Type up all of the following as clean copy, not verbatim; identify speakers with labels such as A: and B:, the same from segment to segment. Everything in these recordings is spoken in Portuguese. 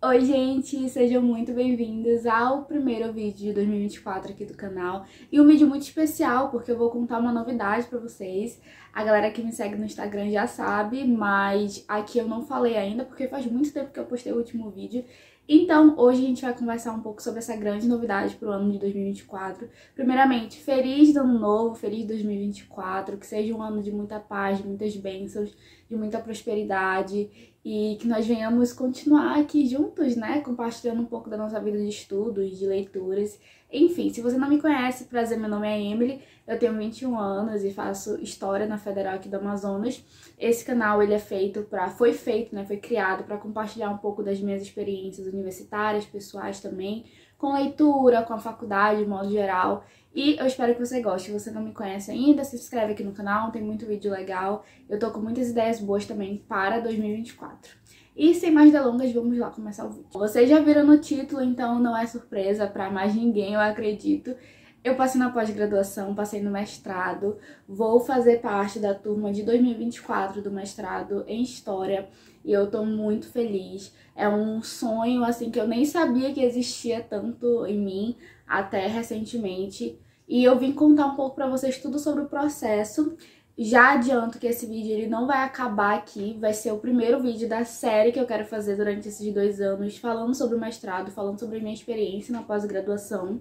A: Oi gente, sejam muito bem-vindos ao primeiro vídeo de 2024 aqui do canal. E um vídeo muito especial, porque eu vou contar uma novidade pra vocês. A galera que me segue no Instagram já sabe, mas aqui eu não falei ainda, porque faz muito tempo que eu postei o último vídeo. Então, hoje a gente vai conversar um pouco sobre essa grande novidade pro ano de 2024. Primeiramente, feliz ano novo, feliz 2024, que seja um ano de muita paz, de muitas bênçãos, de muita prosperidade e que nós venhamos continuar aqui juntos, né, compartilhando um pouco da nossa vida de estudos, de leituras. Enfim, se você não me conhece, prazer, meu nome é Emily, eu tenho 21 anos e faço História na Federal aqui do Amazonas. Esse canal ele foi criado para compartilhar um pouco das minhas experiências universitárias, pessoais também, com leitura, com a faculdade de modo geral. E eu espero que você goste. Se você não me conhece ainda, se inscreve aqui no canal, tem muito vídeo legal. Eu tô com muitas ideias boas também para 2024. E sem mais delongas, vamos lá começar o vídeo. Vocês já viram no título, então não é surpresa para mais ninguém, eu acredito. Eu passei na pós-graduação, passei no mestrado, vou fazer parte da turma de 2024 do mestrado em História e eu tô muito feliz. É um sonho, assim, que eu nem sabia que existia tanto em mim até recentemente. E eu vim contar um pouco pra vocês tudo sobre o processo. Já adianto que esse vídeo ele não vai acabar aqui, vai ser o primeiro vídeo da série que eu quero fazer durante esses 2 anos, falando sobre o mestrado, falando sobre a minha experiência na pós-graduação.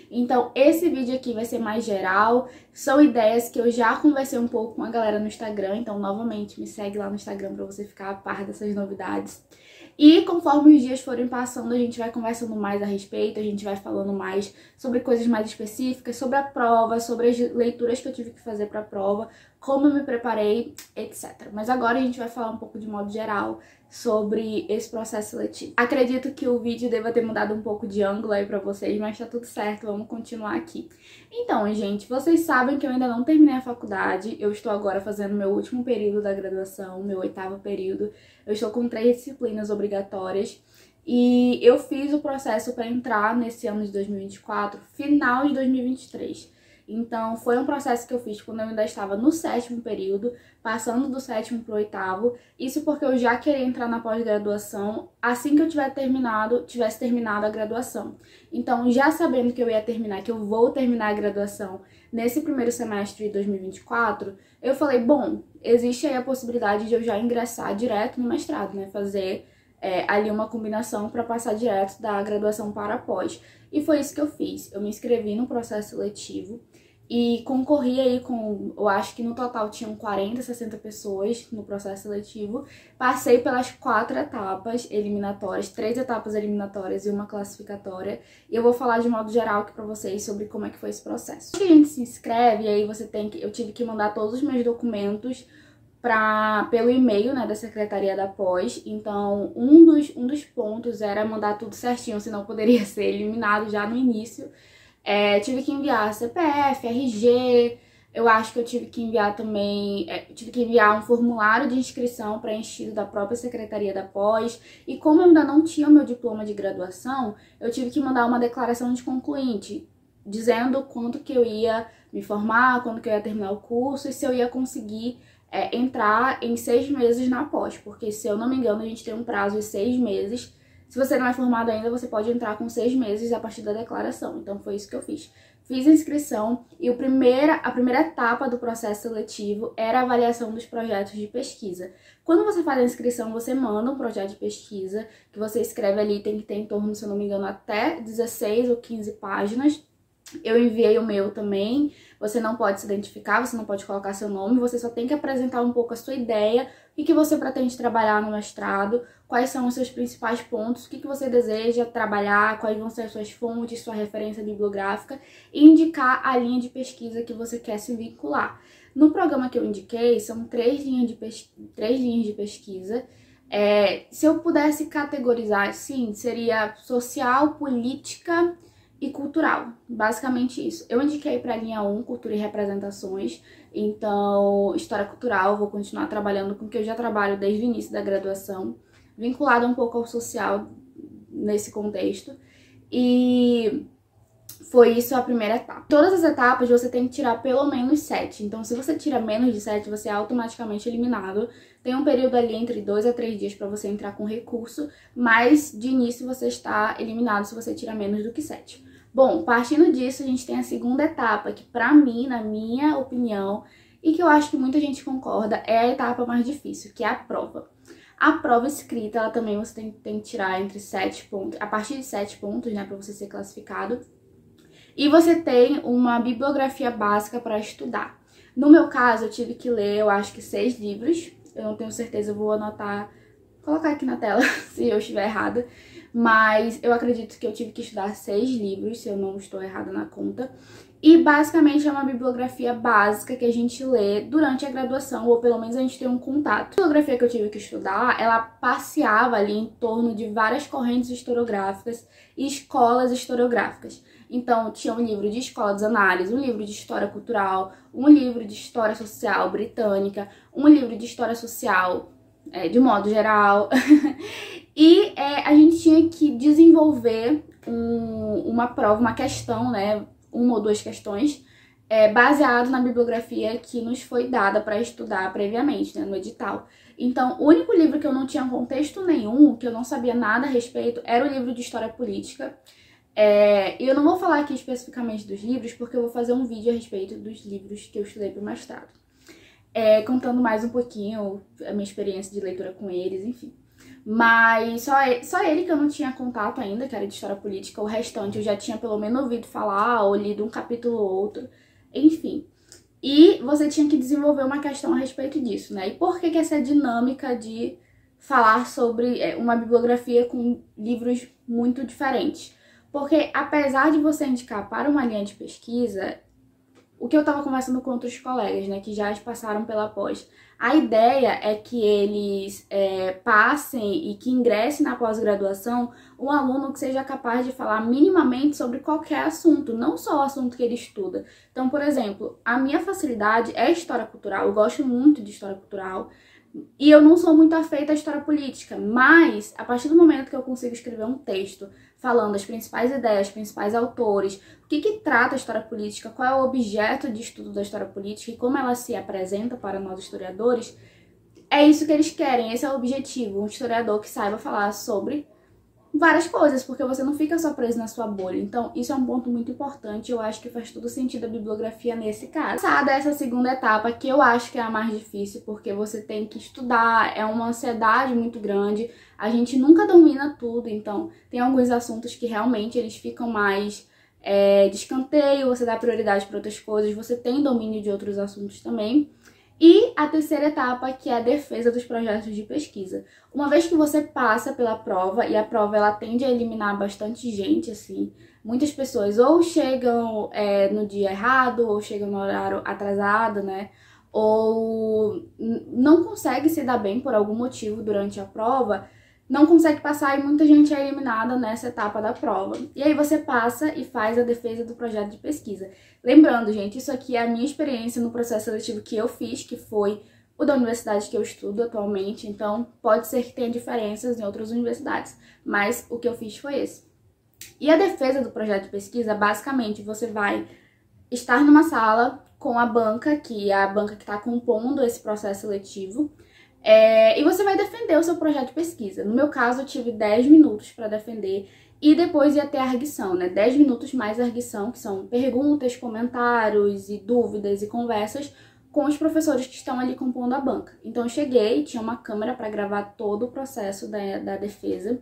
A: Então, esse vídeo aqui vai ser mais geral, são ideias que eu já conversei um pouco com a galera no Instagram, então, novamente, me segue lá no Instagram pra você ficar a par dessas novidades. E conforme os dias forem passando, a gente vai conversando mais a respeito, a gente vai falando mais sobre coisas mais específicas, sobre a prova, sobre as leituras que eu tive que fazer pra prova, como eu me preparei, etc. Mas agora a gente vai falar um pouco de modo geral sobre esse processo seletivo. Acredito que o vídeo deva ter mudado um pouco de ângulo aí pra vocês, mas tá tudo certo, vamos continuar aqui. Então, gente, vocês sabem que eu ainda não terminei a faculdade, eu estou agora fazendo meu último período da graduação, meu 8º período, eu estou com 3 disciplinas obrigatórias e eu fiz o processo para entrar nesse ano de 2024, final de 2023. Então, foi um processo que eu fiz quando eu ainda estava no 7º período, passando do 7º pro 8º. Isso porque eu já queria entrar na pós-graduação assim que eu tivesse terminado a graduação. Então, já sabendo que eu ia terminar, que eu vou terminar a graduação nesse primeiro semestre de 2024, eu falei, bom, existe aí a possibilidade de eu já ingressar direto no mestrado, né? Fazer ali uma combinação para passar direto da graduação para a pós. E foi isso que eu fiz. Eu me inscrevi no processo seletivo e concorri aí com, eu acho que no total tinham 40, 60 pessoas no processo seletivo. Passei pelas 4 etapas eliminatórias, 3 etapas eliminatórias e uma classificatória. E eu vou falar de modo geral aqui pra vocês sobre como é que foi esse processo. Quando a gente se inscreve, e aí eu tive que mandar todos os meus documentos pelo e-mail, né, da Secretaria da Pós. Então, um dos pontos era mandar tudo certinho, senão poderia ser eliminado já no início. Tive que enviar CPF, RG, eu acho que eu tive que enviar também, tive que enviar um formulário de inscrição preenchido da própria Secretaria da Pós. E como eu ainda não tinha o meu diploma de graduação, eu tive que mandar uma declaração de concluinte, dizendo quanto que eu ia me formar, quando que eu ia terminar o curso e se eu ia conseguir entrar em 6 meses na pós, porque se eu não me engano a gente tem um prazo de 6 meses. Se você não é formado ainda, você pode entrar com 6 meses a partir da declaração. Então foi isso que eu fiz. Fiz a inscrição e a primeira etapa do processo seletivo era a avaliação dos projetos de pesquisa. Quando você faz a inscrição, você manda um projeto de pesquisa que você escreve ali, tem que ter em torno, se eu não me engano, até 16 ou 15 páginas. Eu enviei o meu também, você não pode se identificar, você não pode colocar seu nome, você só tem que apresentar um pouco a sua ideia, o que você pretende trabalhar no mestrado, quais são os seus principais pontos, o que você deseja trabalhar, quais vão ser as suas fontes, sua referência bibliográfica e indicar a linha de pesquisa que você quer se vincular. No programa que eu indiquei, são 3 linhas de pesquisa. Se eu pudesse categorizar assim, seria social, política e cultural, basicamente isso. Eu indiquei para a linha 1, cultura e representações, então história cultural, vou continuar trabalhando com o que eu já trabalho desde o início da graduação, vinculada um pouco ao social nesse contexto. E Foi isso a primeira etapa. Todas as etapas você tem que tirar pelo menos 7. Então, se você tira menos de 7, você é automaticamente eliminado. Tem um período ali entre 2 a 3 dias para você entrar com recurso, mas de início você está eliminado se você tira menos do que 7. Bom, partindo disso, a gente tem a segunda etapa, que pra mim, na minha opinião, e que eu acho que muita gente concorda, é a etapa mais difícil, que é a prova. A prova escrita, ela também você tem que tirar entre 7 pontos, a partir de 7 pontos, né, pra você ser classificado. E você tem uma bibliografia básica para estudar. No meu caso, eu tive que ler, eu acho que 6 livros. Eu não tenho certeza, eu vou anotar, colocar aqui na tela se eu estiver errada. Mas eu acredito que eu tive que estudar 6 livros, se eu não estou errada na conta. E basicamente é uma bibliografia básica que a gente lê durante a graduação, ou pelo menos a gente tem um contato. A bibliografia que eu tive que estudar, ela passeava ali em torno de várias correntes historiográficas e escolas historiográficas. Então, tinha um livro de escola de análise, um livro de história cultural, um livro de história social britânica, um livro de história social de modo geral. E a gente tinha que desenvolver uma prova, uma questão, né? Uma ou duas questões, baseado na bibliografia que nos foi dada para estudar previamente, né, no edital. Então, o único livro que eu não tinha contexto nenhum, que eu não sabia nada a respeito, era o livro de História Política. E eu não vou falar aqui especificamente dos livros, porque eu vou fazer um vídeo a respeito dos livros que eu estudei para o mestrado. Contando mais um pouquinho a minha experiência de leitura com eles, enfim. Mas só ele que eu não tinha contato ainda, que era de História Política. O restante eu já tinha pelo menos ouvido falar ou lido um capítulo ou outro, enfim. E você tinha que desenvolver uma questão a respeito disso, né? E por que essa dinâmica de falar sobre uma bibliografia com livros muito diferentes? Porque apesar de você indicar para uma linha de pesquisa, o que eu estava conversando com outros colegas, né, que já passaram pela pós, a ideia é que eles passem e que ingresse na pós-graduação um aluno que seja capaz de falar minimamente sobre qualquer assunto, não só o assunto que ele estuda. Então, por exemplo, a minha facilidade é história cultural, eu gosto muito de história cultural, e eu não sou muito afeita à história política, mas a partir do momento que eu consigo escrever um texto falando as principais ideias, os principais autores, o que trata a história política, qual é o objeto de estudo da história política e como ela se apresenta para nós historiadores, é isso que eles querem, esse é o objetivo, um historiador que saiba falar sobre várias coisas, porque você não fica só preso na sua bolha. Então, isso é um ponto muito importante, eu acho que faz todo sentido a bibliografia nesse caso. Passada essa segunda etapa, que eu acho que é a mais difícil, porque você tem que estudar, é uma ansiedade muito grande, a gente nunca domina tudo, então tem alguns assuntos que realmente eles ficam mais de escanteio, você dá prioridade para outras coisas, você tem domínio de outros assuntos também. E a terceira etapa, que é a defesa dos projetos de pesquisa. Uma vez que você passa pela prova, e a prova ela tende a eliminar bastante gente, assim, muitas pessoas ou chegam no dia errado, ou chegam no horário atrasado, né, ou não consegue se dar bem por algum motivo durante a prova, não consegue passar e muita gente é eliminada nessa etapa da prova. E aí você passa e faz a defesa do projeto de pesquisa. Lembrando, gente, isso aqui é a minha experiência no processo seletivo que eu fiz, que foi o da universidade que eu estudo atualmente, então pode ser que tenha diferenças em outras universidades, mas o que eu fiz foi esse. E a defesa do projeto de pesquisa, basicamente, você vai estar numa sala com a banca, que é a banca que está compondo esse processo seletivo, e você vai defender o seu projeto de pesquisa. No meu caso, eu tive 10 minutos para defender e depois ia ter a arguição, né? 10 minutos mais arguição, que são perguntas, comentários e dúvidas e conversas com os professores que estão ali compondo a banca. Então eu cheguei, tinha uma câmera para gravar todo o processo da defesa.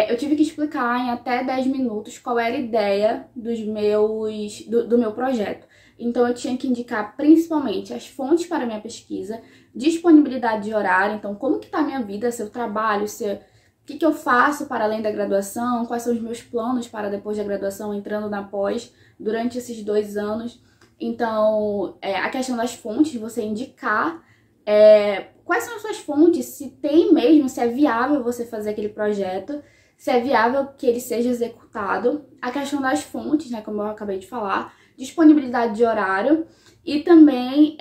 A: Eu tive que explicar em até 10 minutos qual era a ideia do meu projeto. Então eu tinha que indicar principalmente as fontes para a minha pesquisa, disponibilidade de horário, então como que está a minha vida, se eu trabalho, o que eu faço para além da graduação, quais são os meus planos para depois da graduação, entrando na pós, durante esses 2 anos. Então, a questão das fontes, você indicar quais são as suas fontes, se tem mesmo, se é viável você fazer aquele projeto, se é viável que ele seja executado. A questão das fontes, né, como eu acabei de falar, disponibilidade de horário e também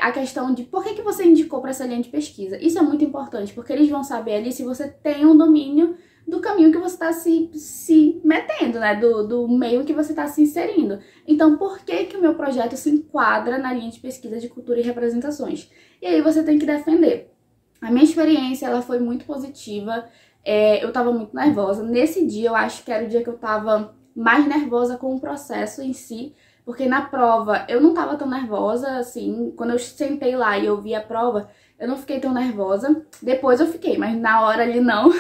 A: a questão de por que você indicou para essa linha de pesquisa. Isso é muito importante, porque eles vão saber ali se você tem um domínio do caminho que você está se metendo, né? Do meio que você está se inserindo. Então, por que que o meu projeto se enquadra na linha de pesquisa de cultura e representações? E aí você tem que defender. A minha experiência, ela foi muito positiva. Eu tava muito nervosa. Nesse dia, eu acho que era o dia que eu tava mais nervosa com o processo em si, porque na prova eu não tava tão nervosa, assim, quando eu sentei lá e eu vi a prova, eu não fiquei tão nervosa. Depois eu fiquei, mas na hora ali não.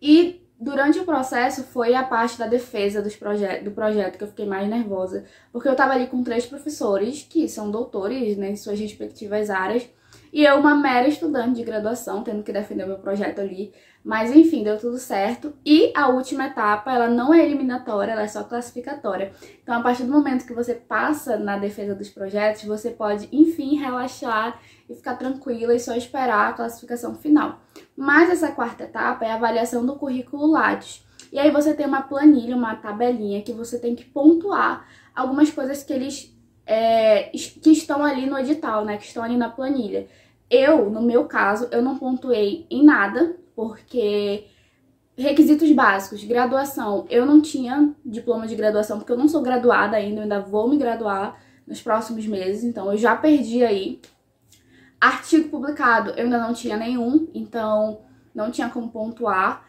A: E durante o processo foi a parte da defesa do projeto que eu fiquei mais nervosa, porque eu tava ali com 3 professores que são doutores, né, em suas respectivas áreas, e eu, uma mera estudante de graduação, tendo que defender o meu projeto ali. Mas enfim, deu tudo certo. E a última etapa, ela não é eliminatória, ela é só classificatória. Então, a partir do momento que você passa na defesa dos projetos, você pode, enfim, relaxar e ficar tranquila e só esperar a classificação final. Mas essa quarta etapa é a avaliação do currículo Lattes. E aí você tem uma planilha, uma tabelinha que você tem que pontuar algumas coisas que eles que estão ali no edital, né? Que estão ali na planilha. No meu caso, eu não pontuei em nada, porque requisitos básicos, graduação, eu não tinha diploma de graduação, porque eu não sou graduada ainda, eu ainda vou me graduar nos próximos meses, então eu já perdi aí. Artigo publicado, eu ainda não tinha nenhum, então não tinha como pontuar.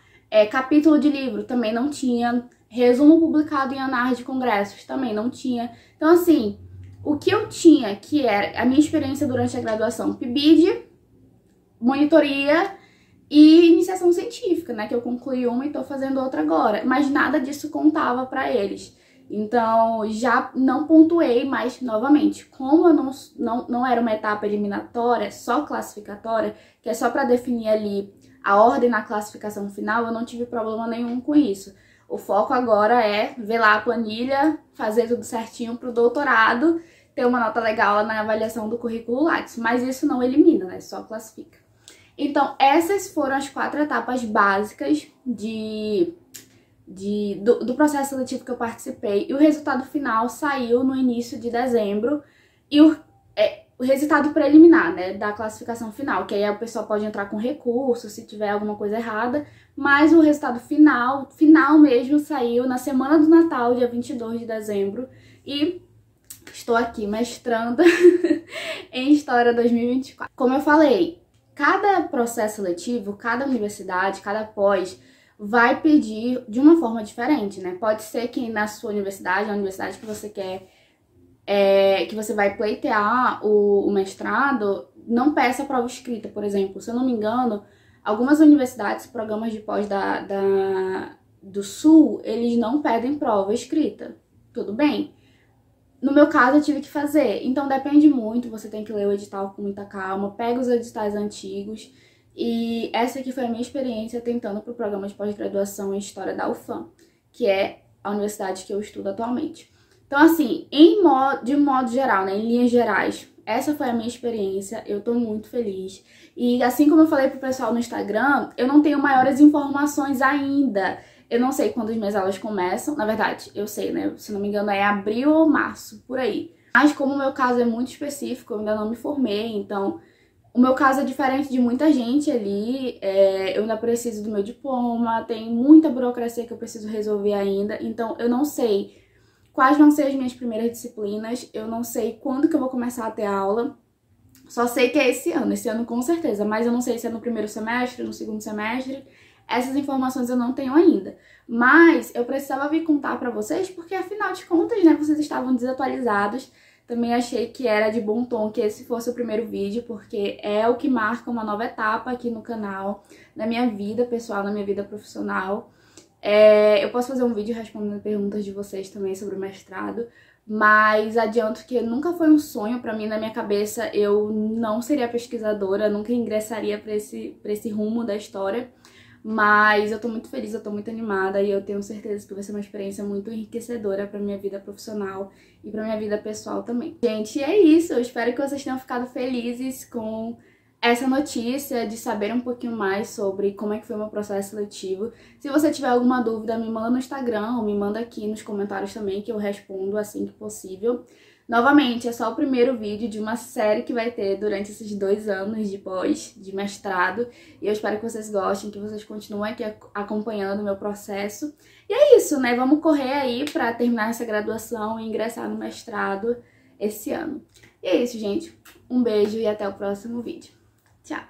A: Capítulo de livro, também não tinha. Resumo publicado em anáis de congressos, também não tinha. Então, assim, o que eu tinha, que era a minha experiência durante a graduação, PIBID, monitoria e iniciação científica, né, que eu concluí uma e tô fazendo outra agora, mas nada disso contava pra eles. Então, já não pontuei mais novamente. Como eu não era uma etapa eliminatória, só classificatória, que é só pra definir ali a ordem na classificação final, eu não tive problema nenhum com isso. O foco agora é ver lá a planilha, fazer tudo certinho pro doutorado, ter uma nota legal na avaliação do currículo Lattes. Mas isso não elimina, né? Só classifica. Então, essas foram as 4 etapas básicas do processo seletivo que eu participei. E o resultado final saiu no início de dezembro. E o resultado preliminar, né, da classificação final, que aí o pessoal pode entrar com recurso se tiver alguma coisa errada. Mas o resultado final mesmo, saiu na semana do Natal, dia 22 de dezembro. E estou aqui mestrando em História 2024. Como eu falei, cada processo seletivo, cada universidade, cada pós vai pedir de uma forma diferente, né? Pode ser que na sua universidade, na universidade que você quer, que você vai pleitear o mestrado, não peça prova escrita, por exemplo. Se eu não me engano, algumas universidades, programas de pós do Sul, eles não pedem prova escrita. Tudo bem? No meu caso, eu tive que fazer. Então, depende muito, você tem que ler o edital com muita calma, pega os editais antigos. E essa aqui foi a minha experiência tentando para o programa de pós-graduação em História da UFAM, que é a universidade que eu estudo atualmente. Então, assim, de modo geral, né, em linhas gerais, essa foi a minha experiência, eu tô muito feliz. E assim como eu falei pro pessoal no Instagram, eu não tenho maiores informações ainda. Eu não sei quando as minhas aulas começam, na verdade, eu sei, né, se não me engano é abril ou março, por aí. Mas como o meu caso é muito específico, eu ainda não me formei, então o meu caso é diferente de muita gente ali, eu ainda preciso do meu diploma, tem muita burocracia que eu preciso resolver ainda, então eu não sei quais vão ser as minhas primeiras disciplinas, eu não sei quando que eu vou começar a ter aula, só sei que é esse ano com certeza, mas eu não sei se é no primeiro semestre, no segundo semestre, essas informações eu não tenho ainda. Mas eu precisava vir contar pra vocês, porque afinal de contas, né, vocês estavam desatualizados. Também achei que era de bom tom que esse fosse o primeiro vídeo, porque é o que marca uma nova etapa aqui no canal, na minha vida pessoal, na minha vida profissional. Eu posso fazer um vídeo respondendo perguntas de vocês também sobre o mestrado, mas adianto que nunca foi um sonho pra mim, na minha cabeça eu não seria pesquisadora, nunca ingressaria pra esse rumo da história. Mas eu tô muito feliz, eu tô muito animada e eu tenho certeza que vai ser uma experiência muito enriquecedora pra minha vida profissional e pra minha vida pessoal também. Gente, é isso, eu espero que vocês tenham ficado felizes com essa notícia, de saber um pouquinho mais sobre como é que foi o meu processo seletivo. Se você tiver alguma dúvida, me manda no Instagram ou me manda aqui nos comentários também, que eu respondo assim que possível. Novamente, é só o primeiro vídeo de uma série que vai ter durante esses 2 anos de de mestrado. E eu espero que vocês gostem, que vocês continuem aqui acompanhando o meu processo. E é isso, né? Vamos correr aí pra terminar essa graduação e ingressar no mestrado esse ano. E é isso, gente. Um beijo e até o próximo vídeo. Tchau!